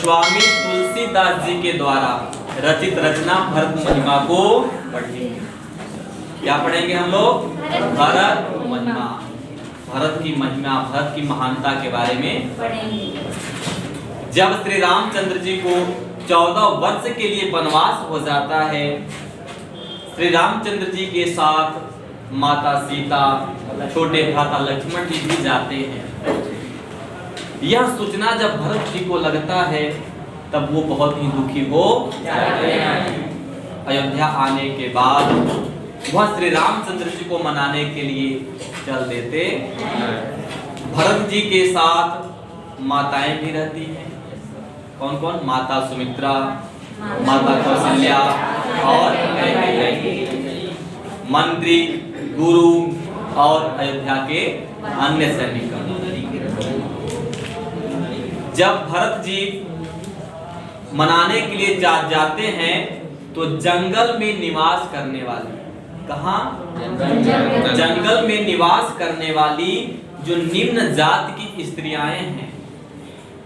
गोस्वामी तुलसीदास जी के द्वारा रचित रचना भरत महिमा को पढ़ेंगे। क्या पढ़ेंगे हम लोग? भरत महिमा, भरत की महिमा, भरत की महानता के बारे में पढ़ेंगे। जब श्री रामचंद्र जी को 14 वर्ष के लिए वनवास हो जाता है, श्री रामचंद्र जी के साथ माता सीता, छोटे भ्राता लक्ष्मण जी भी जाते हैं। यह सूचना जब भरत जी को लगता है तब वो बहुत ही दुखी हो जाते हैं। अयोध्या आने के बाद वह श्री रामचंद्र जी को मनाने के लिए चल देते। भरत जी के साथ माताएं भी रहती हैं। कौन कौन? माता सुमित्रा, माता कौशल्या और मंत्री, गुरु और अयोध्या के अन्य सैनिक। जब भरत जी मनाने के लिए जाते हैं तो जंगल में निवास करने वाली, कहाँ? जंगल में निवास करने वाली जो निम्न जात की स्त्रियां हैं,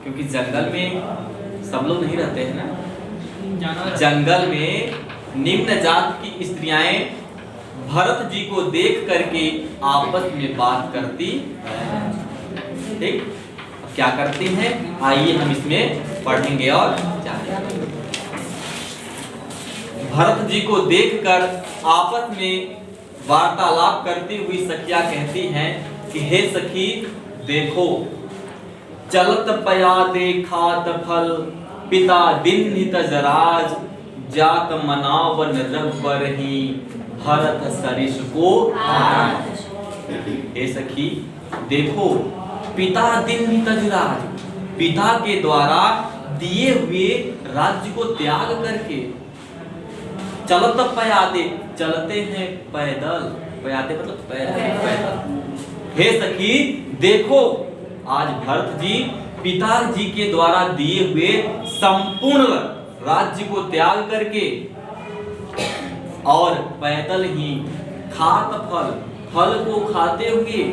क्योंकि जंगल में सब लोग नहीं रहते हैं ना, जंगल में निम्न जात की स्त्रियां भरत जी को देख करके आपस में बात करती। ठीक, क्या करती हैं? आइए हम इसमें पढ़ेंगे और जानेंगे। भरत जी को देखकर आपस में वार्तालाप करती हुई सखियां कहती हैं कि हे सखी देखो, चलत पया खात फल, पिता दिन्हित जराज, जात मनावन रघुवर ही, भरत सरिस को आज। हे सखी देखो, पिता दिन्हित जराज, पिता के द्वारा दिए हुए राज्य को त्याग करके चलत पयादे, चलते हैं पैदल, पयादे मतलब पैदल। हे सखी देखो, आज भरत जी पिताजी के द्वारा दिए हुए संपूर्ण राज्य को त्याग करके और पैदल ही खात फल, फल को खाते हुए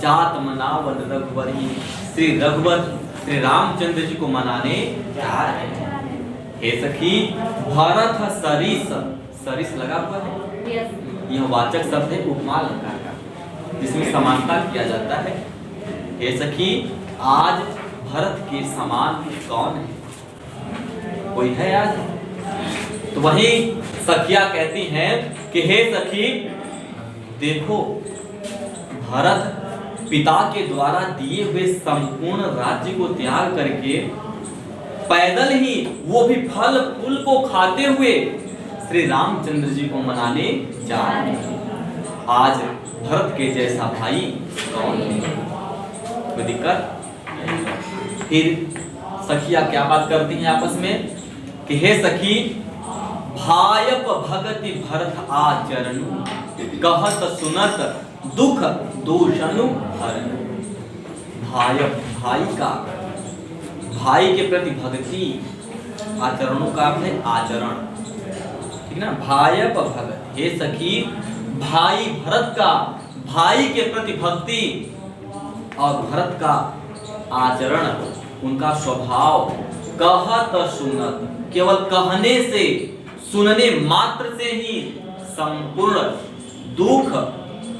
जात मनावन रघुवर ही, श्री रघुवर श्री रामचंद्र जी को मनाने जा रहे हैं। हे सखी भरत सरिस, सरिस लगा हुआ है, यह वाचक शब्द है उपमा अलंकार का, जिसमें समानता किया जाता है। हे सखी आज भरत के समान कौन है? कोई है आज? तो वही सखियां कहती हैं कि हे सखी देखो, भरत पिता के द्वारा दिए हुए संपूर्ण राज्य को त्याग करके पैदल ही, वो भी फल फूल को खाते हुए श्री रामचंद्र जी को मनाने जा रहे हैं। आज भरत के जैसा भाई कौन है? कोई दिक्कत? फिर सखियां क्या बात करती हैं आपस में कि हे सखी भायप भगति भरत आचरणु, कहत सुनत दुख दूषणु हरणु। भायप, भाई का, भाई के प्रति भक्ति, आचरणों का है आचरण, ठीक ना? भायप भगत, हे सखी भाई भरत का, भाई के प्रति भक्ति और भरत का आचरण, उनका स्वभाव, कहत सुनत, केवल कहने से, सुनने मात्र से ही संपूर्ण दुख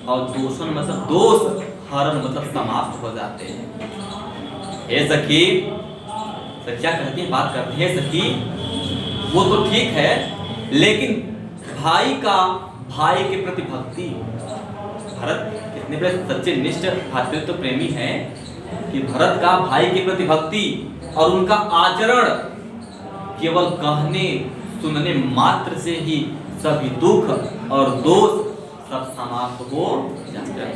और दोषण मतलब दोष, हरण मतलब समाप्त हो जाते हैं। हे सखी, सखियां कहती बात करती है, सखी वो तो ठीक है, लेकिन भाई का, भाई के प्रति भक्ति, भरत कितने बड़े सच्चे निष्ठ भातृत्व प्रेमी है कि भरत का भाई के प्रति भक्ति और उनका आचरण केवल कहने सुनने मात्र से ही सभी दुख और दोष सब समाप्त हो जाते हैं।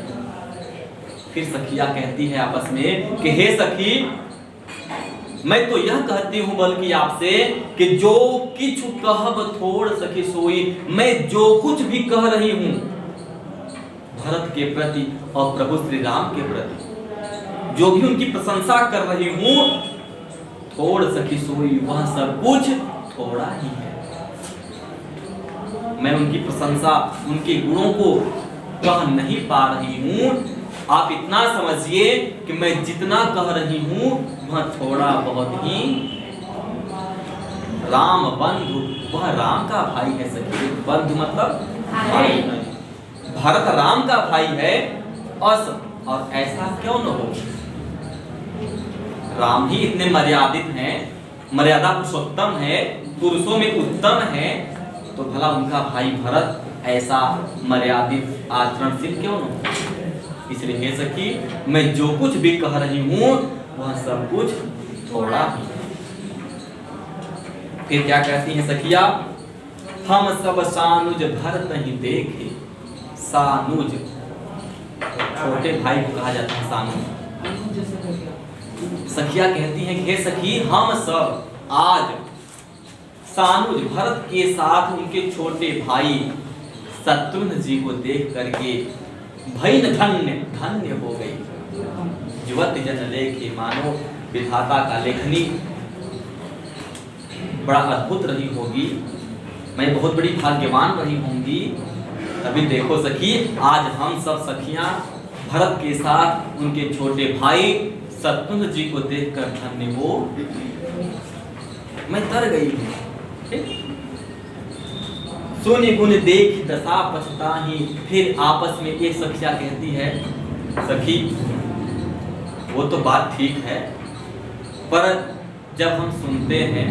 फिर सखियां कहती है आपस में कि हे सखी मैं तो यह कहती हूँ बल्कि आपसे कि जो किछु कहब थोड़ सखी सोई, मैं जो कुछ भी कह रही हूँ भरत के प्रति और प्रभु श्री राम के प्रति, जो भी उनकी प्रशंसा कर रही हूँ, थोड़ सखी सोई, वह सब कुछ थोड़ा ही है। मैं उनकी प्रशंसा, उनके गुणों को कह नहीं पा रही हूँ, आप इतना समझिए कि मैं जितना कह रही हूं वह थोड़ा बहुत ही। राम बंधु, वह राम का भाई है सखी। बंधु मतलब भाई। भरत राम का भाई है और ऐसा क्यों न हो। राम ही इतने मर्यादित हैं, मर्यादा पुरुषोत्तम है, पुरुषों में उत्तम है, तो भला उनका भाई भरत ऐसा मर्यादित आचरणशील क्यों न हो। इसलिए हे सखी, मैं जो कुछ भी कह रही हूं वह सब कुछ थोड़ा ही। फिर क्या कहती हैं सखिया, हम सब सानुज भरत ही देखे। सानुज, छोटे भाई को कहा जाता है सानुज। सखिया कहती हैं कि हे सखी, हम सब आज सानुज भरत के साथ उनके छोटे भाई शत्रुघ्न जी को देख करके भई धन्य धन्य हो गई। युवत जन लेखे, मानो विधाता का लेखनी बड़ा अद्भुत रही होगी, मैं बहुत बड़ी भाग्यवान रही होंगी। तभी देखो सखी, आज हम सब सखियां भरत के साथ उनके छोटे भाई शत्रुघ्न जी को देखकर धन्य हो मैं तर गई हूं। सुनि गुण देख दशा पछताहि। फिर आपस में एक सखिया कहती है, सखी वो तो बात ठीक है, पर जब हम सुनते हैं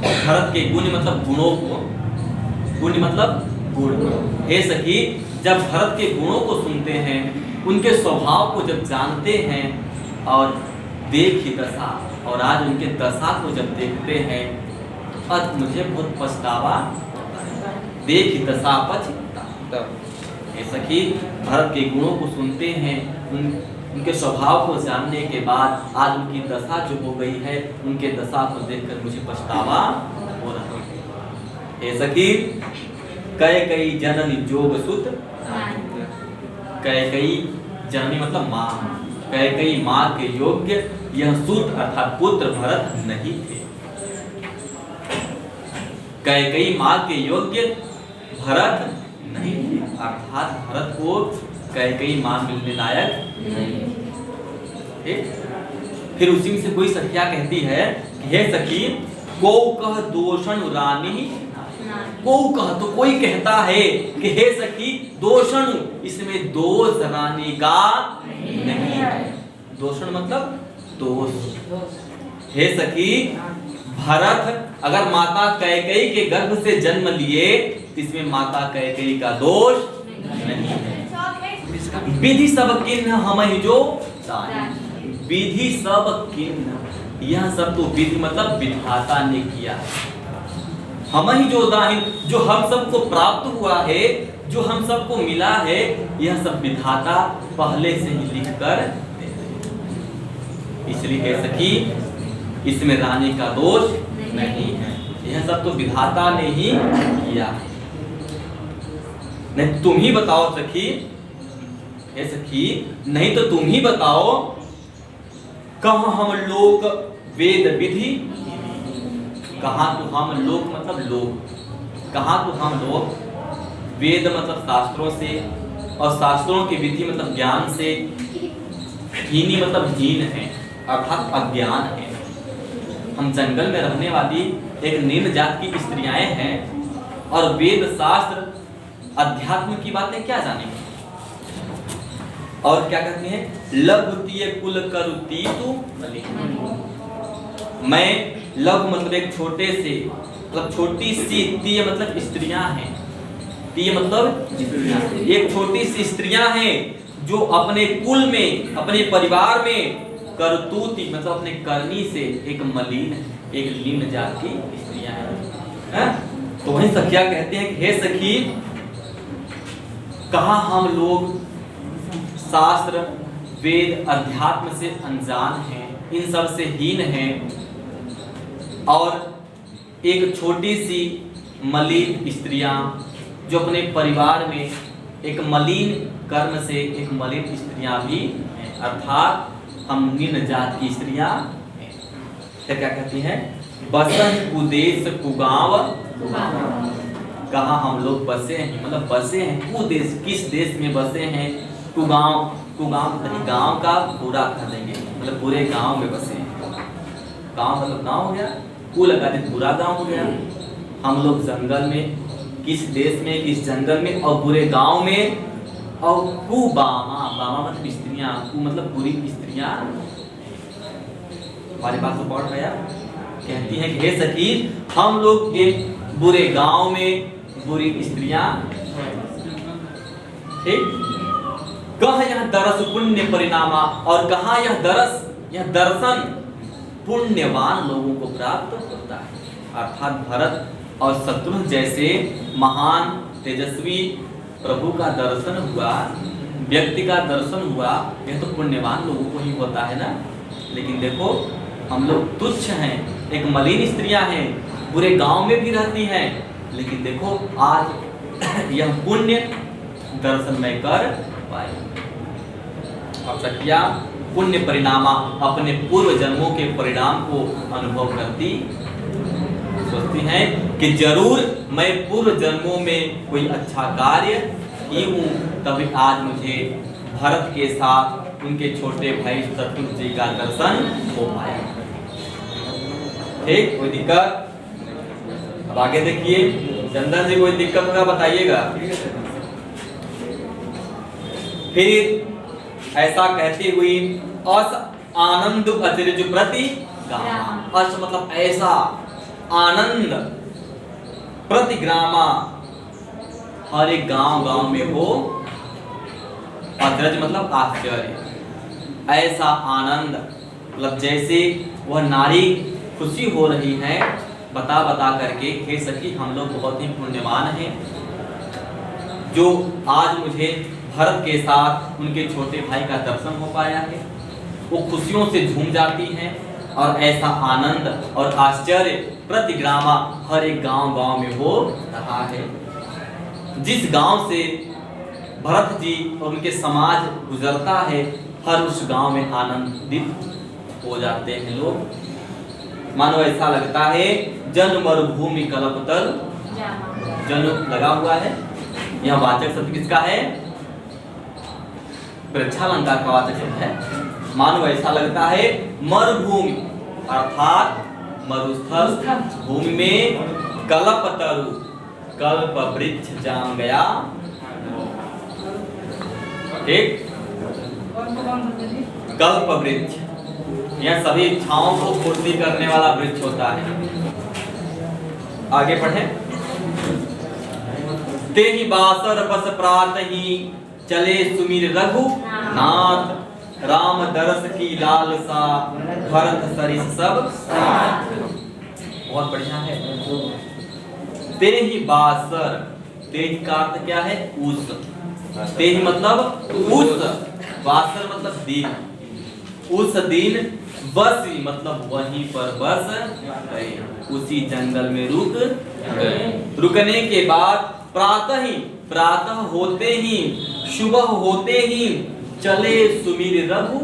भरत के गुण मतलब गुणों को, गुण मतलब गुण, हे सखी जब भरत के गुणों को सुनते हैं, उनके स्वभाव को जब जानते हैं और देखी दशा, और आज उनके दशा को जब देखते हैं अब मुझे बहुत पछतावा। देखी दशा पछतावा, हे सखी भरत के गुणों को सुनते हैं, उनके स्वभाव को जानने के बाद आज उनकी दशा जो हो गई है, उनके दशा को देखकर मुझे पछतावा हो रहा है। हे सखी कैकेयी जननी जोग सुत, कैकेयी जननी मतलब माँ, कैकेयी माँ के योग्य यह सुत अर्थात पुत्र भरत नहीं थे। कैकेयी माँ के योग्य भरत नहीं थे, अर्थात भरत को कैकेयी माँ मिलने लायक नहीं। फिर उसी में से कोई सखिया कहती है कि हे सखी को कह दोषण रानी, को कह तो कोई कहता है कि हे सखी दोषण, इसमें दोष रानी का नहीं है। दोषण मतलब दोष। हे सखी भरत अगर माता कैकेयी के गर्भ से जन्म लिए, इसमें माता कैकेयी का दोष नहीं है। विधि सब किन्ह हमहि जो दानी, विधि सब किन्ह, यह सब तो विधि मतलब विधाता ने किया। हमहि जो दानी, जो हम सबको प्राप्त हुआ है, जो हम सबको मिला है, यह सब विधाता पहले से ही लिख कर दे। इसलिए हे सखी इसमें रानी का दोष नहीं है, यह सब तो विधाता ने ही किया है। नहीं तुम ही बताओ सखी, हे सखी नहीं तो तुम ही बताओ, कहाँ हम लोग वेद विधि, कहाँ तो हम लोग मतलब लोग, कहाँ तो हम लोग वेद मतलब शास्त्रों से, और शास्त्रों की विधि मतलब ज्ञान से, हीनी मतलब हीन है अर्थात अज्ञान है। हम जंगल में रहने वाली एक निम्न जात की स्त्रियां हैं और वेद शास्त्र अध्यात्म की बातें क्या जानेंगे। और क्या कहते हैं, लघुतीय कुल करुती तु मैं लघु मतलब एक छोटे से, मतलब छोटी सी, तीय मतलब स्त्रियां हैं, तीय मतलब एक छोटी सी स्त्रियां हैं जो अपने कुल में, अपने परिवार में, करतूती मतलब अपने करनी से एक मलिन, एक लीन जात की स्त्रियां हैं। तो वही सखिया कहते हैं कि हे सखी कहाँ हम लोग शास्त्र वेद अध्यात्म से अनजान हैं, इन सब से हीन हैं, और एक छोटी सी मलिन स्त्रियां जो अपने परिवार में एक मलिन कर्म से एक मलिन स्त्रियां भी हैं, अर्थात हम निम्न जात की स्त्रियां हैं। तो क्या कहती हैं, बसन कुदेश कुगांव, कहाँ हम लोग बसे हैं, मतलब बसे हैं कुदेश, किस देश में बसे हैं, कुगांव कुगाम नहीं, गांव का पूरा कर देंगे, मतलब पूरे गांव में बसे। गांव मतलब गांव हो गया, कुल लगा दे पूरा गांव हो गया। हम लोग जंगल में, किस देश में, किस जंगल में, और पूरे गांव में। और कुबामा, बामा मतलब स्त्रियां, कु मतलब पूरी स्त्रियां। हमारे पास तो पढ़ गया, कहती हैं कि हे सखी हम लोग के बुरे गांव में बुरी स्त्रियां, ठीक। कहाँ यह दरस पुण्य परिणामा, और कहाँ यह दरस, यह दर्शन पुण्यवान लोगों को प्राप्त होता है। अर्थात भरत और शत्रुघ्न जैसे महान तेजस्वी प्रभु का दर्शन हुआ, व्यक्ति का दर्शन हुआ, यह तो पुण्यवान लोगों को ही होता है ना। लेकिन देखो हम लोग तुच्छ हैं, एक मलिन स्त्रियां हैं, पूरे गांव में भी रहती हैं, लेकिन देखो आज यह पुण्य दर्शन में कर पाए। अब सखिया पुण्य परिणामा, अपने पूर्व जन्मों के परिणाम को अनुभव करती, सोचती हैं कि जरूर मैं पूर्व जन्मों में कोई अच्छा कार्य की हूँ, तभी आज मुझे भरत के साथ उनके छोटे भाई शत्रुघ्न जी का दर्शन हो पाया। ठीक, कोई दिक्कत? अब आगे देखिए, चंदन जी कोई दिक्कत होगा बताइएगा। फिर ऐसा कहती हुई अस आनंद अचरज प्रति ग्रामा, अस मतलब ऐसा, आनंद प्रतिग्रामा हर एक गांव गांव में हो, अचरज मतलब आश्चर्य, ऐसा आनंद मतलब जैसे वह नारी खुशी हो रही है बता बता करके, हे सखी हम लोग बहुत ही पुण्यवान हैं जो आज मुझे भरत के साथ उनके छोटे भाई का दर्शन हो पाया है। वो खुशियों से झूम जाती हैं, और ऐसा आनंद और आश्चर्य प्रतिग्रामा हर एक गांव गांव में हो रहा है। जिस गांव से भरत जी और उनके समाज गुजरता है, हर उस गांव में आनंदित हो जाते हैं लोग। मानो ऐसा लगता है जन मरुभूमि कल्पतल, जन लगा हुआ है, यह वाचक शब्द किसका है? वृक्षालंकार का वाचक शब्द है। मानो ऐसा लगता है मरुभूमि अर्थात मरुस्थल भूमि में कल्पतरु, कल्प वृक्ष जाम गया। ठीक, कल्प वृक्ष यह सभी इच्छाओं को पूर्ति करने वाला वृक्ष होता है। आगे पढ़ें। ते ही बासर बस प्रात ही चले सुमिर रघु नाथ, राम दरस की लालसा भरत सरिस सब साथ। बहुत बढ़िया है। ते ही बासर, ते ही का अर्थ क्या है? उस। ते ही मतलब उस, बासर मतलब दिन, उस दिन बस मतलब वहीं पर बस गए, उसी जंगल में रुक गए। रुकने के बाद प्रातः ही, प्रातः होते ही, सुबह होते ही चले सुमिर रघु,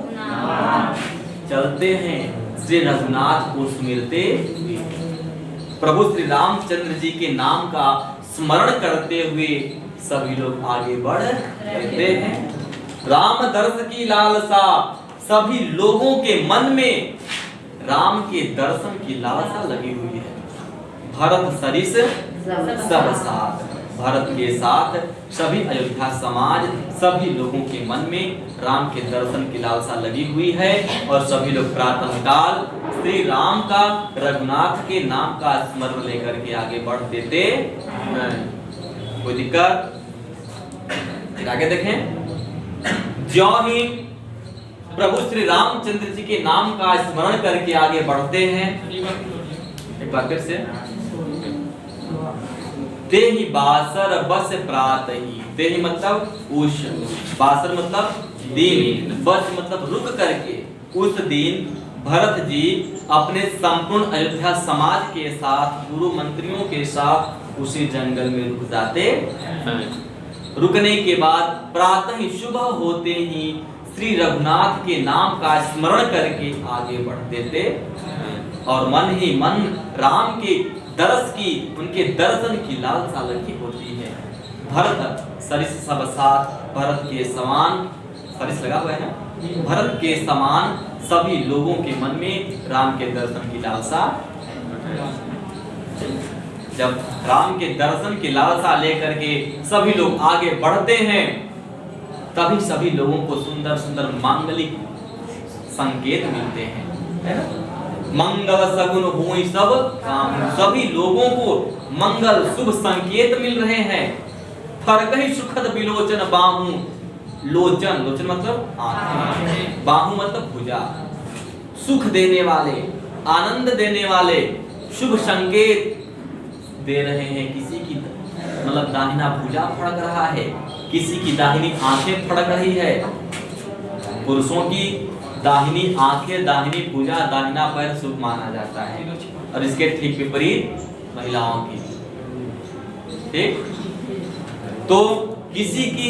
चलते हैं श्री रघुनाथ को सुमिरते हुए। प्रभु श्री रामचंद्र जी के नाम का स्मरण करते हुए सभी लोग आगे बढ़ रहते हैं। राम दर्शन की लालसा, सभी लोगों के मन में राम के दर्शन की लालसा लगी हुई है। भरत सरिस सब साथ, भरत के साथ सभी अयोध्या समाज, सभी लोगों के मन में राम के दर्शन की लालसा लगी हुई है, और सभी लोग प्रातः काल श्री राम का, रघुनाथ के नाम का स्मरण लेकर के आगे बढ़ देते हैं। कोई दिक्कत? आगे देखें। ज्यों ही प्रभु श्री रामचंद्र जी के नाम का स्मरण करके आगे बढ़ते हैं, एक बार फिर से, ते ही बासर बस प्रात ही, ते ही मतलब उस, बासर मतलब दिन, बस मतलब रुक करके, उस दिन भरत जी अपने संपूर्ण अयोध्या समाज के साथ, गुरु मंत्रियों के साथ उसी जंगल में रुक जाते हैं। रुकने के बाद प्रातः ही, सुबह होते ही श्री रघुनाथ के नाम का स्मरण करके आगे बढ़ देते, और मन ही मन राम के दरस की, उनके दर्शन की लालसा लगी होती है। भरत सरिस सब साथ, भरत के समान फरिश लगा हुआ है ना, भरत के समान सभी लोगों के मन में राम के दर्शन की लालसा। जब राम के दर्शन की लालसा लेकर के सभी लोग आगे बढ़ते हैं, तभी सभी लोगों को सुंदर सुंदर मांगलिक संकेत मिलते हैं, है ना? मंगल सगुन हुई सब काम, सभी लोगों को मंगल शुभ संकेत मिल रहे हैं। फरकहि सुखद विलोचन बाहु, लोचन, लोचन मतलब आंखें, बाहु मतलब भुजा, सुख देने वाले, आनंद देने वाले, शुभ संकेत दे रहे हैं। किसी की मतलब दाहिना भुजा फड़क रहा है, किसी की दाहिनी आंखें फड़क रही है। पुरुषों की दाहिनी आंखें, दाहिनी भुजा, दाहिना पैर शुभ माना जाता है, और इसके ठीक विपरीत महिलाओं की। ठीक, तो किसी की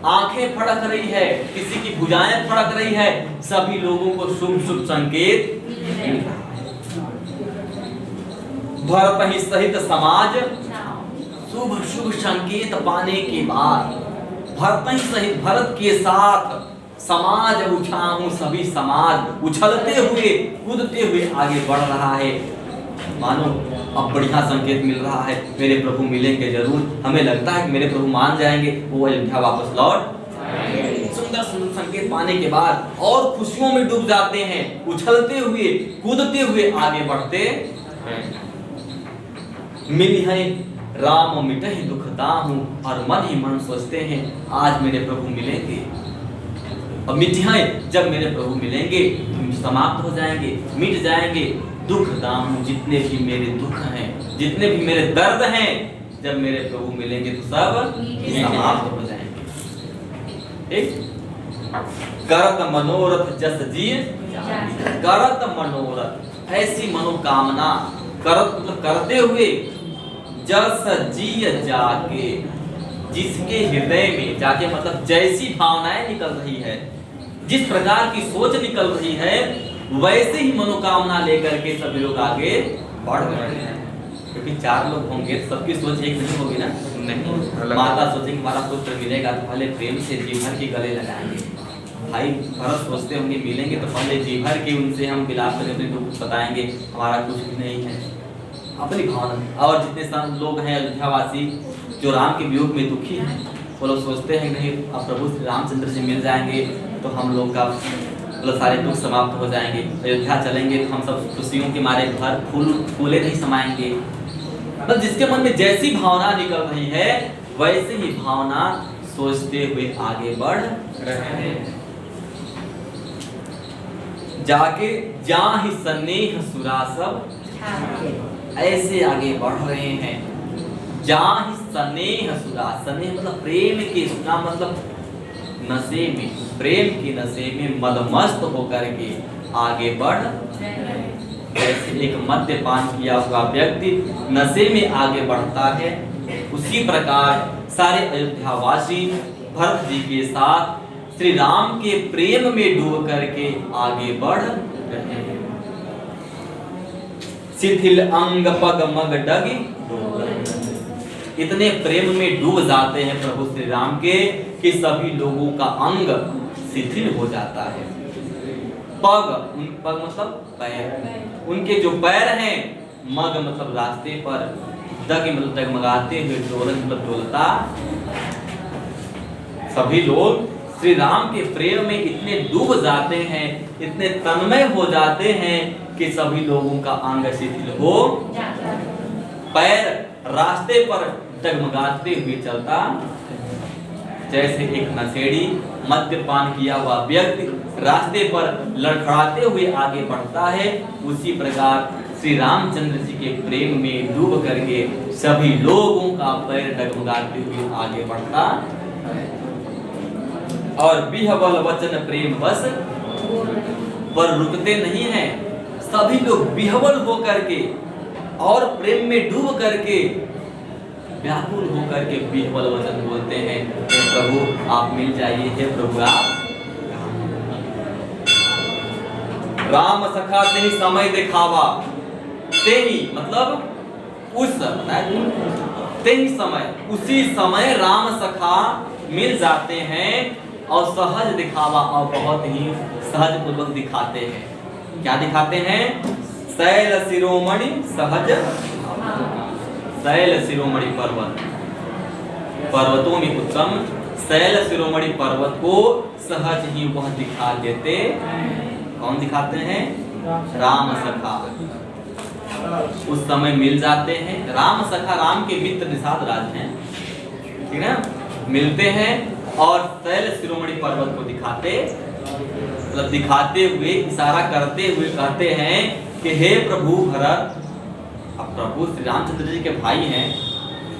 आंखें फड़क रही है, किसी की भुजाएं फड़क रही है, सभी लोगों को शुभ शुभ संकेत मिल रहा है। भरत ही सहित समाज, शुभ शुभ संकेत पाने के बाद भरत ही सहित, भरत के साथ समाज उछाऊं, सभी समाज उछलते हुए कूदते हुए आगे बढ़ रहा है। मानो अब बढ़िया संकेत मिल रहा है, मेरे प्रभु मिलेंगे जरूर। हमें लगता है कि मेरे प्रभु मान जाएंगे, वो अयोध्या वापस लौट। सुंदर सुंदर संकेत पाने के बाद और खुशियों में डूब जाते हैं, उछलते हुए कूदते हुए आगे बढ़ते हैं। मिली है राम मिटहि दुख दाहूं, और मन ही मन सोचते हैं आज मेरे प्रभु मिलेंगे। और मिठाई जब मेरे प्रभु मिलेंगे तो समाप्त हो जाएंगे, मिट जाएंगे दुख दाम, जितने भी मेरे दुख हैं, जितने भी मेरे दर्द हैं, जब मेरे प्रभु मिलेंगे तो सब समाप्त हो जाएंगे। ठीक, करत मनोरथ जस जिय, करत मनोरथ, ऐसी मनोकामना, करत मतलब करते हुए, जस जिय जाके, जिसके हृदय में, जाके मतलब जैसी भावनाएं निकल रही है, जिस प्रकार की सोच निकल रही है, वैसे ही मनोकामना लेकर के सभी लोग आगे बढ़ रहे हैं। क्योंकि चार लोग होंगे, सबकी सोच एक नहीं होगी ना। नहीं, माता सोचेंगे हमारा पुत्र मिलेगा तो पहले प्रेम से जी भर के गले लगाएंगे। भाई भरत सोचते होंगे मिलेंगे तो पहले जी भर के उनसे हम विलाप करेंगे, तो कुछ बताएंगे हमारा कुछ भी नहीं है, अपनी भावना। और जितने सब लोग हैं अयोध्यावासी जो राम के वियोग में दुखी हैं, वो लोग सोचते हैं नहीं अब प्रभु श्री रामचंद्र से मिल जाएंगे तो हम लोग का मतलब सारे दुख समाप्त हो जाएंगे, अयोध्या चलेंगे तो हम सब खुशियों के मारे घर फूले नहीं समाएंगे। मतलब जिसके मन में जैसी भावना निकल रही है, वैसे ही भावना सोचते हुए आगे बढ़ रहे हैं। जाके जहाँ ही स्नेह सुरा सब, ऐसे आगे बढ़ रहे हैं। जहाँ ही स्नेह सुरा, स्नेह मतलब प्रेम के, सुरा मतलब नशे में, प्रेम के नशे में मदमस्त होकर के आगे बढ़। जैसे एक मद्यपान किया हुआ व्यक्ति नशे में आगे बढ़ता है, उसी प्रकार सारे अयोध्यावासी भरत जी के साथ श्री राम के प्रेम में डूब करके आगे बढ़ रहे हैं। शिथिल अंग पग मग डगी, इतने प्रेम में डूब जाते हैं प्रभु श्री राम के कि सभी लोगों का अंग शिथिल हो जाता है। पग, पग मतलब पैर, उनके जो पैर हैं, मग मतलब रास्ते पर, डग मतलब डगमगाते हुए, डोलन मतलब डोलता। सभी लोग श्री राम के प्रेम में इतने डूब जाते हैं, इतने तन्मय हो जाते हैं कि सभी लोगों का अंग शिथिल हो, पैर रास्ते पर डगमगाते हुए चलता। जैसे एक नशेड़ी मद्यपान किया हुआ व्यक्ति रास्ते पर लड़खड़ाते हुए आगे बढ़ता है, उसी प्रकार श्री रामचंद्र जी के प्रेम में डूब करके सभी लोगों का पैर डगमगाते हुए आगे बढ़ता। और बिहवल वचन प्रेम बस, पर रुकते नहीं हैं, सभी लोग बिहवल होकर के और प्रेम में डूब करके, व्याकुल होकर के बिहवल वचन बोलते हैं, हे प्रभु आप मिल जाइए, हे प्रभु आप। राम सखा तेहि समय दिखावा, तेहि मतलब उस तेहि समय, उसी समय राम सखा मिल जाते हैं और सहज दिखावा और बहुत ही सहज पूर्वक दिखाते हैं। क्या दिखाते हैं? शैल शिरोमणि सहज, शैल शिरोमणि पर्वत, पर्वतों में उत्तम शैल शिरोमणि पर्वत को सहज ही वह दिखा देते। कौन दिखाते हैं? राम सखा। उस समय मिल जाते हैं राम सखा, राम के मित्र निषाद राज हैं, ठीक है, मिलते हैं और शैल शिरोमणि पर्वत को दिखाते, मतलब दिखाते हुए इशारा करते हुए कहते हैं कि हे प्रभु भरत। अब प्रभु श्री रामचंद्र जी के भाई हैं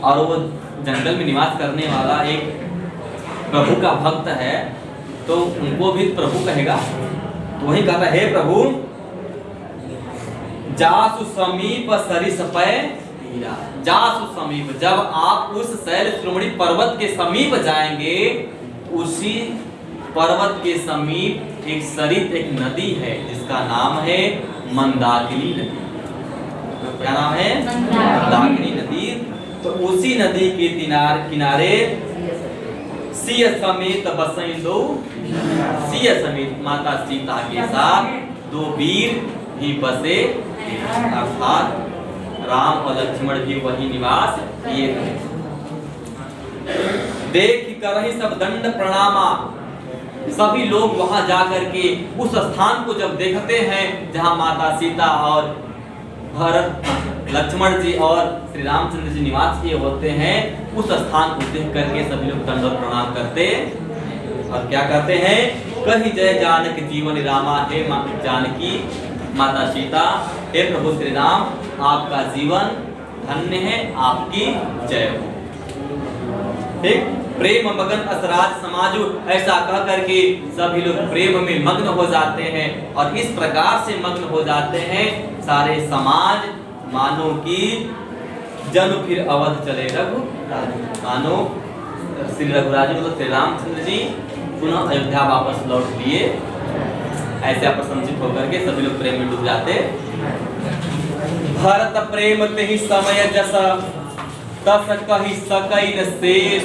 और वो जंगल में निवास करने वाला एक प्रभु का भक्त है, तो उनको भी प्रभु कहेगा। तो वही कहता है, हे प्रभु जासु समीप सरिस पै हीरा। जासु समीप, जब आप उस शैल शिरोमणि पर्वत के समीप जाएंगे, उसी पर्वत के समीप एक सरित, एक नदी है जिसका नाम है मंदाकिनी नदी। क्या नाम है? मंदाकिनी नदी। तो उसी नदी के किनारे सिय समेत बसई दो, सिय समेत माता सीता के साथ दो वीर भी बसे, अर्थात राम और लक्ष्मण भी वही निवास किए थे। देख करहि सब दंड प्रणामा, सभी लोग वहां जाकर के उस स्थान को जब देखते हैं जहां माता सीता और भरत, लक्ष्मण जी और श्री रामचंद्र जी निवास किए होते हैं, उस स्थान को देख करके सभी लोग दंडवत प्रणाम करते और क्या करते हैं? कहि जय जानक जीवन रामा, हे जानकी माता सीता, हे प्रभु श्री राम, आपका जीवन धन्य है, आपकी जय हो। ठीक, प्रेम मगन असराज समाजु, ऐसा कह करके सभी लोग प्रेम में मग्न हो जाते हैं और इस प्रकार से मग्न हो जाते हैं सारे समाज, मानो कि जन फिर अवध चले रघु, मानो श्री रघुराज मतलब श्री रामचंद्र जी पुनः अयोध्या वापस लौट लिए। ऐसे प्रशंसित होकर के सभी लोग प्रेम में डूब जाते। भरत प्रेम ते ही समय जस, तस कहि सकई न शेष,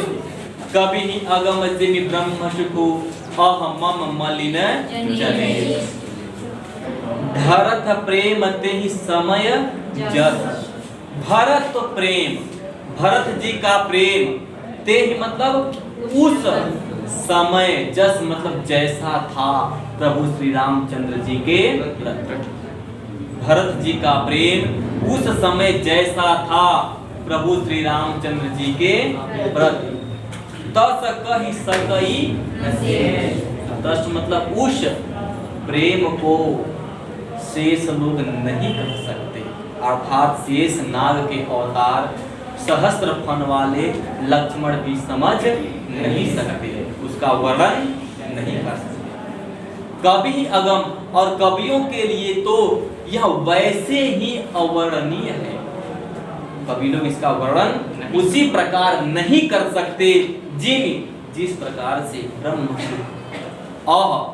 कभी ही अगम जिमि ब्रह्म सुखु, अहमम मलिन जने। भरत प्रेम ते ही समय जस, भरत प्रेम, भरत जी का प्रेम, ते ही मतलब उस समय, जस मतलब जैसा था प्रभु श्री रामचंद्र जी के प्रति। भरत जी का प्रेम उस समय जैसा था प्रभु श्री रामचंद्र जी के प्रति। तस कहि सकई, तस मतलब उस प्रेम को शेष लोग नहीं कर सकते, अर्थात शेष नाग के अवतार सहस्त्र फन वाले लक्ष्मण भी समझ नहीं सकते, उसका वर्णन नहीं कर सकते। कवि अगम, और कवियों के लिए तो यह वैसे ही अवर्णनीय है, कवि लोग इसका वर्णन उसी प्रकार नहीं कर सकते जिस प्रकार से ब्रह्म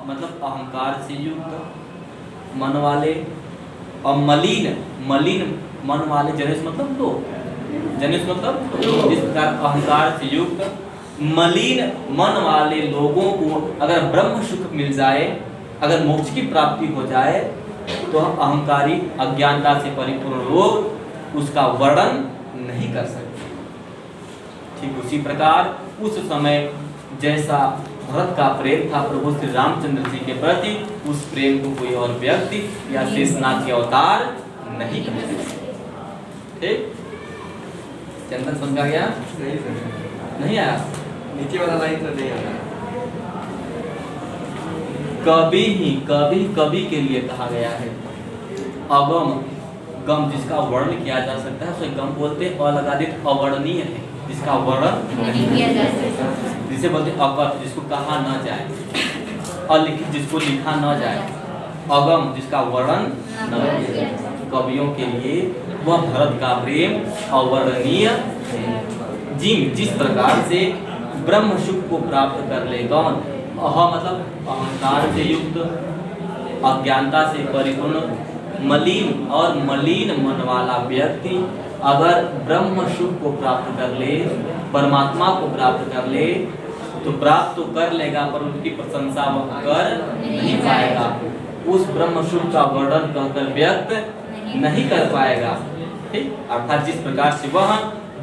मतलब अहंकार से युक्त मन वाले और मलिन मन वाले, जनेश मतलब दो, जनेश मतलब जिस प्रकार अहंकार से युक्त मलिन मन वाले लोगों को अगर ब्रह्म सुख मिल जाए, अगर मोक्ष की प्राप्ति हो जाए, तो अहंकारी अज्ञानता से परिपूर्ण लोग उसका वर्णन नहीं कर सकते। ठीक उसी प्रकार उस समय जैसा भरत का प्रेम था प्रभु श्री रामचंद्र जी के प्रति, उस प्रेम को कोई और व्यक्ति या शेषनाग के अवतार नहीं कर सकते। ठीक, चंदन समझा गया? नहीं आया? नीचे वाला लाइन तो नहीं आया। कभी के लिए कहा गया है। अगम, गम जिसका वर्ण किया जा सकता है उसे गम बोलते हैं, अलगादित अवर्णनीय है जिसका वर्ण नहीं किया जा सकता, जिसे बोलते हैं अकथ जिसको कहा न जाए, अलिखित जिसको लिखा न जाए, अगम जिसका वर्णन न किया जाए। कवियों के लिए वह भरत का प्रेम अवर्णनीय है। जिस प्रकार से ब्रह्म सुख को प्राप्त कर ले कौन? मतलब अहंकार से युक्त, अज्ञानता से परिपूर्ण, मलिन और मलिन मन वाला व्यक्ति अगर ब्रह्म सुख को प्राप्त कर ले, परमात्मा को प्राप्त कर ले, तो प्राप्त तो कर लेगा पर उनकी प्रशंसा वह कर नहीं पाएगा। उस ब्रह्म सुख का वर्णन कहकर व्यक्त नहीं कर पाएगा। ठीक, अर्थात जिस प्रकार से वह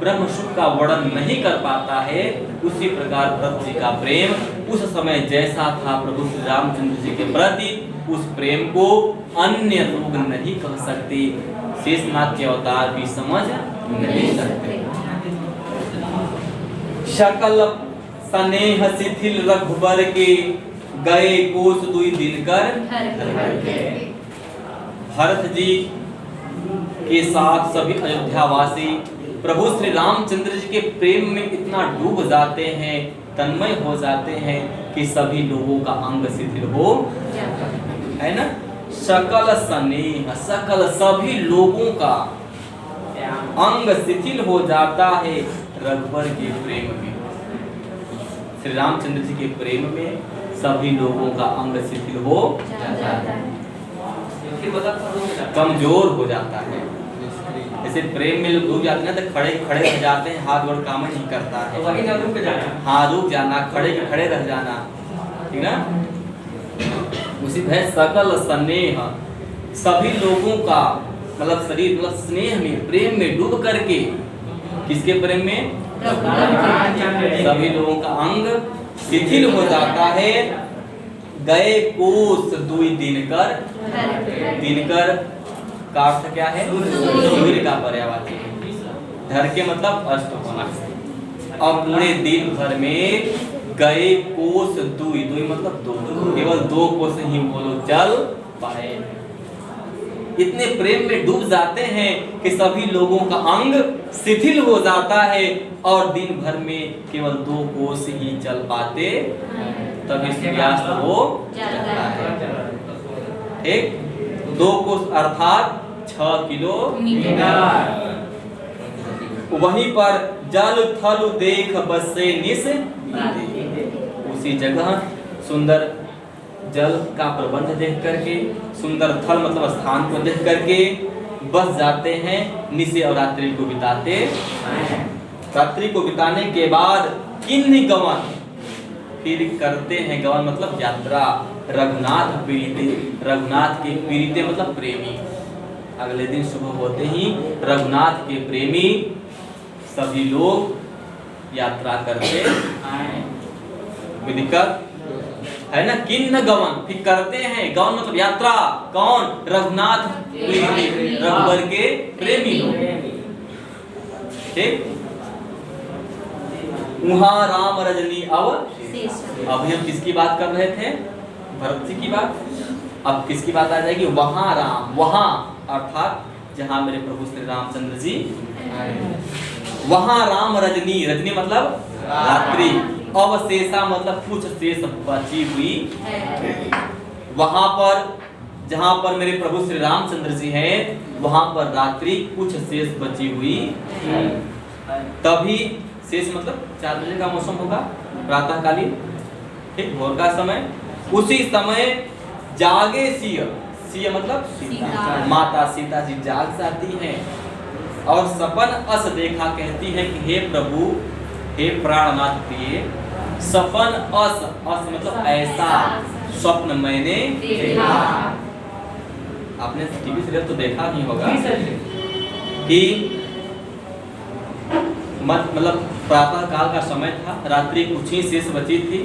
ब्रह्म सुख का वर्णन नहीं कर पाता है, उसी प्रकार भरत जी का प्रेम उस समय जैसा था प्रभु श्री रामचंद्र जी के प्रति, उस प्रेम को अन्य लोग नहीं कह सकते, शेषनाग के अवतार भी समझ नहीं सकते। शकल स्नेह शिथिल रघुबर के गए कोस दुई दिन कर। भरत जी के साथ सभी अयोध्यावासी प्रभु श्री रामचंद्र जी के प्रेम में इतना डूब जाते हैं, तन्मय हो जाते हैं कि सभी लोगों का अंग शिथिल हो है ना। सकल स्नेह, सकल सभी लोगों का अंग शिथिल हो जाता है रघुवर के प्रेम में। श्री रामचंद्र जी के प्रेम में सभी लोगों का अंग शिथिल हो जाता है, कमजोर हो जाता है। जैसे प्रेम में लोग डूब जाते हैं ना, तो खड़े खड़े रह जाते हैं, हाथ गोड़ काम नहीं करता है, तो वही ना रुक जाना, हाँ रुक जाना, खड़े के खड़े रह जाना, ठीक ना। उसी है सकल स्नेह, सभी लोगों का मतलब शरीर मतलब स्नेह में प्रेम में डूब करके, किसके प्रेम में, सभी लोगों का अंग शिथिल हो जाता है। गए कोस दुई दिनकर, दिनकर का अर्थ क्या है, सूर्य का पर्यायवाची, धर के मतलब अस्त होना, और पूरे दिन भर में गए कोस दुई, दुई मतलब दो, केवल 2 कोस ही वो लोग चल पाए। इतने प्रेम में डूब जाते हैं कि सभी लोगों का अंग शिथिल हो जाता है और दिन भर में केवल 2 कोस ही चल पाते, तभी सूर्यास्त हो जाता है। ठीक, 2 कोस अर्थात 6 किलोमीटर। वहीं पर जल थल देख बसे निस, उसी जगह सुंदर जल का प्रबंध देख करके, सुंदर थल मतलब स्थान को देख करके बस जाते हैं, निशे और रात्रि को बिताते। रात्रि को बिताने के बाद किन्हीं गमन, फिर करते हैं गमन मतलब यात्रा, रघुनाथ पीड़िते, रघुनाथ के पीड़िते मतलब प्रेमी। अगले दिन सुबह होते ही रघुनाथ के प्रेमी सभी लोग यात्रा करते दिक्कत है ना। किन्न गमन, फिर करते हैं गमन मतलब यात्रा, कौन, रघुनाथ पीड़िते, रघुवर के प्रेमी लोग। ठीक, वहां राम रजनी अब हम किसकी बात कर रहे थे, भरत जी की बात। अब किसकी बात आ जाएगी, वहां राम, वहां अर्थात जहां मेरे प्रभु श्री रामचंद्र जी, वहां राम रजनी, रजनी मतलब रात्रि, अवशेषा मतलब कुछ शेष बची हुई, वहां पर जहां पर मेरे प्रभु श्री रामचंद्र जी हैं, वहां पर रात्रि कुछ शेष बची हुई। तभी शेष मतलब 4 बजे का मौसम होगा, प्रातःकालीन, ठीक, भोर का समय। उसी समय जागे सिय, सिय मतलब सीता, माता सीता जी जाग जाती हैं और सपन अस देखा, कहती हैं कि हे प्रभु, हे प्राणनाथ प्रिय, सपन अस, अस मतलब ऐसा स्वप्न मैंने देखा। आपने टीवी सीरियल तो देखा नहीं होगा कि मतलब प्रातः काल का समय था, रात्रि कुछ ही शेष बची थी,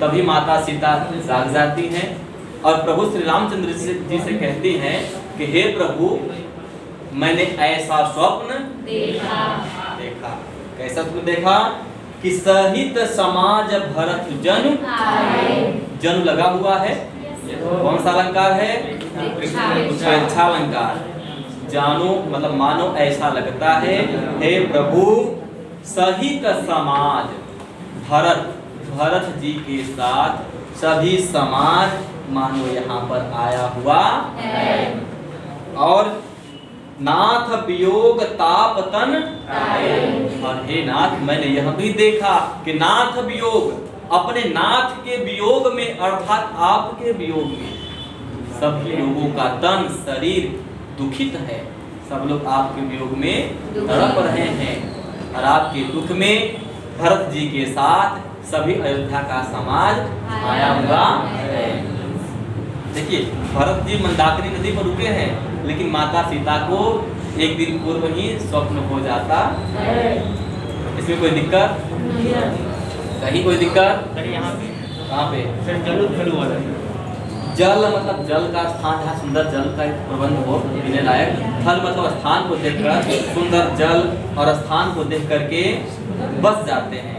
तभी माता सीता जाग जाती हैं और प्रभु श्री रामचंद्र जी से कहती हैं कि हे प्रभु, मैंने ऐसा स्वप्न देखा। कैसा स्वप्न देखा कि सहित समाज भरत जनु, जनु लगा हुआ है, कौन सा अलंकार है, उत्प्रेक्षा अलंकार। जानो मतलब मानो, ऐसा लगता है, हे प्रभु सहित समाज, भरत, भरत जी के साथ सभी समाज मानो यहाँ पर आया हुआ है। और नाथ वियोग ताप तन, और हे नाथ, मैंने यह भी देखा कि नाथ वियोग, अपने नाथ के वियोग में अर्थात आपके वियोग में सभी लोगों का तन शरीर दुखित है, सब लोग आपके वियोग में तड़प रहे हैं और आपके दुख में भरत जी के साथ सभी अयोध्या का समाज आया हुआ है। देखिए भरत जी मंदाकिनी नदी पर रुके हैं, लेकिन माता सीता को एक दिन पूर्व ही स्वप्न हो जाता है। इसमें कोई दिक्कत कहीं कोई दिक्कत यहाँ पे कहाँ पे? जल वाला जल मतलब जल का स्थान जहाँ सुंदर जल का एक प्रबंध हो पीने लायक। थल मतलब स्थान को देखकर, सुंदर जल और स्थान को देख करके बस जाते हैं।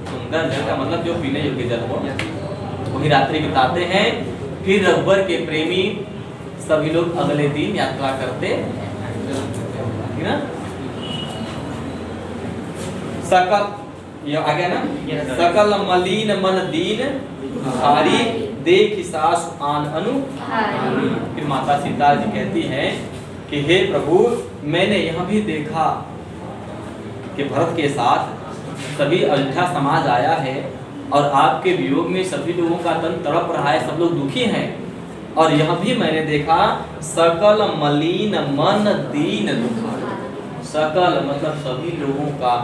सुंदर जल का मतलब जो पीने योग्य जल हो, वही रात्रि बिताते हैं। फिर रघुवर के प्रेमी सभी लोग अगले दिन यात्रा करते हैं, ठीक ना। सकल ये आ गया ना, सकल मलिन मन दीन दुखारी देख सास आन अनु। फिर माता सीता जी कहती हैं कि हे प्रभु, मैंने यह भी देखा कि भरत के साथ सभी अयोध्या समाज आया है और आपके वियोग में सभी लोगों का तन तड़प रहा है, सब लोग दुखी हैं। और यह भी मैंने देखा सकल मलिन मन दीन दुखारी। सकल मतलब सभी लोगों का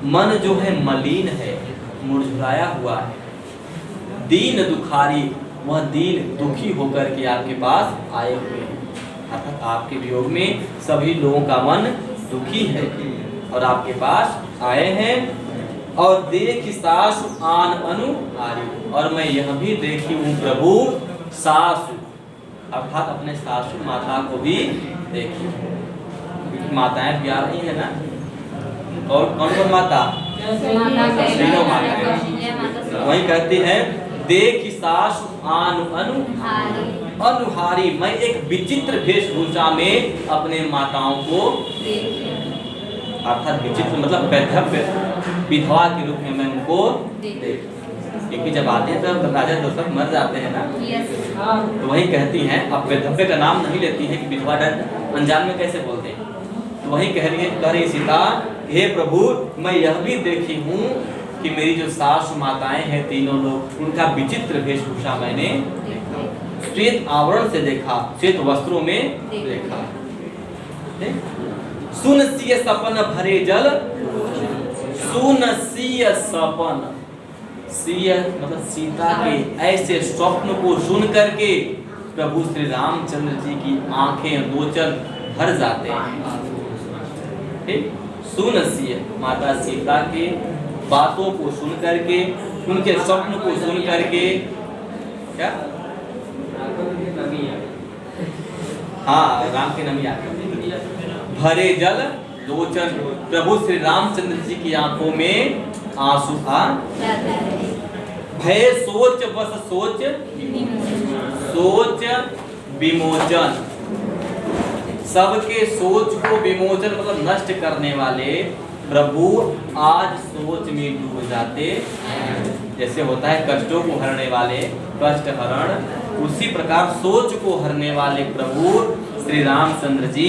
मन जो है मलिन है, मुरझाया हुआ है। दीन दुखारी, वह दीन दुखी होकर के आपके पास आए हुए हैं। अर्थात आपके वियोग में सभी लोगों का मन दुखी है और आपके पास आए हैं। और देख सासु आन अनु हारी, और मैं यह भी देखी हूँ प्रभु सासु, अर्थात अपने सासु माता को भी देखी। माताएं प्यार रही है ना, और कौन कौन माता? तीनों माताएं। वही कहती है देख सासु आन अनु अनुहारी, मैं एक विचित्र वेशभूषा में अपने माताओं को, अर्थात विचित्र मतलब वैधव्य विधवा के रूप में मैं उनको देख। क्योंकि जब आते हैं तो राजा दशरथ मर जाते हैं ना, तो वही कहती हैं, अब वैधव्य का नाम नहीं लेती है कि विधवा अनजान में कैसे बोलते हैं। तो वही कह रही सीता, हे प्रभु, मैं यह भी देखी हूँ कि मेरी जो सासु माताएं हैं तीनों लोग, उनका विचित्र वेशभूषा मैंने श्वेत आवरण से देखा, श्वेत वस्त्रों में देखा। सुन सिय सपन भरे जल, सुन सिय सपन, सिय मतलब सीता के ऐसे स्वप्न को सुन करके प्रभु श्री रामचंद्र जी की आंखें गोचर भर जाते हैं। ठीक, सुन सिय माता सीता के बातों को सुन करके, उनके स्वप्न को सुन करके, क्या हाँ राम के नमी भरे जल लोचन, प्रभु श्री रामचंद्र जी की आंखों में आंसू आ भय सोच बस सोच विमोचन, सबके सोच को विमोचन मतलब नष्ट करने वाले प्रभु आज सोच में डूब जाते। जैसे होता है कष्टों को हरने वाले कष्ट हरण, उसी प्रकार सोच को हरने वाले प्रभु श्री रामचंद्र जी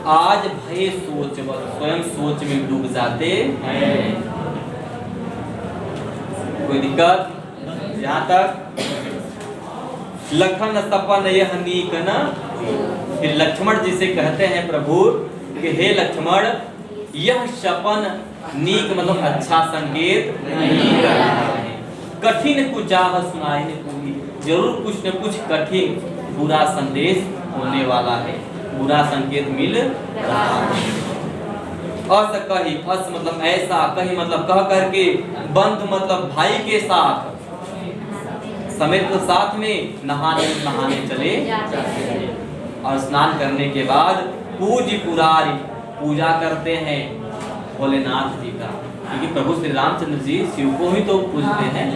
आज भय सोच स्वयं सोच में डूब जाते हैं। कोई दिक्कत? यहाँ तक लखन सपन यह नीक न। फिर लक्ष्मण जी से कहते हैं प्रभु कि हे लक्ष्मण, यह सपन नीक मतलब अच्छा संकेत नहीं कर रहा है। कठिन कुचाह सुनाई ने पूरी, जरूर कुछ न कुछ कठिन बुरा संदेश होने वाला है, बुरा संकेत मिल रहा है। अस कही, अस मतलब ऐसा, कही मतलब कह करके, बंध मतलब भाई के साथ, समेत साथ में नहाने चले और स्नान करने के बाद पूज पुरारी पूजा करते हैं भोलेनाथ जी का, क्योंकि प्रभु श्री रामचंद्र जी शिव को ही तो पूजते हैं।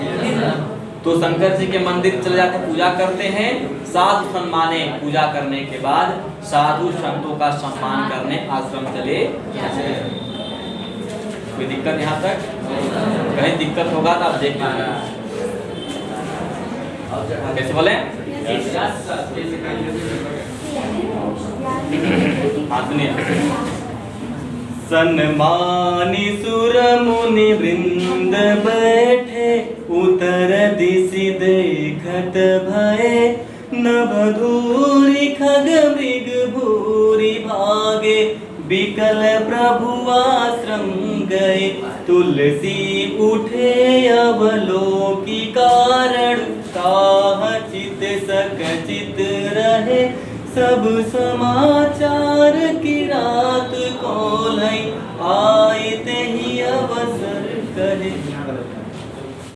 तो शंकर जी के मंदिर चले जाते हैं, पूजा करते हैं, साधु सम्माने, पूजा करने के बाद साधु संतों का सम्मान करने आश्रम चले जाते हैं। कोई दिक्कत यहाँ तक? कहीं दिक्कत होगा तो आप देख लीजिए। कैसे बोले? हाँ सुनिए। सन्मानी सुर मुनि वृंद बैठे, उतर दिशि देखत भये, नभधूरि खग मृग भूरि भागे, बिकल प्रभु आश्रम गए। तुलसी उठे अवलोकी कारण, ताह चित सकचित रहे सब समाचार की रात को लई। आए ते ही अवसर कहे।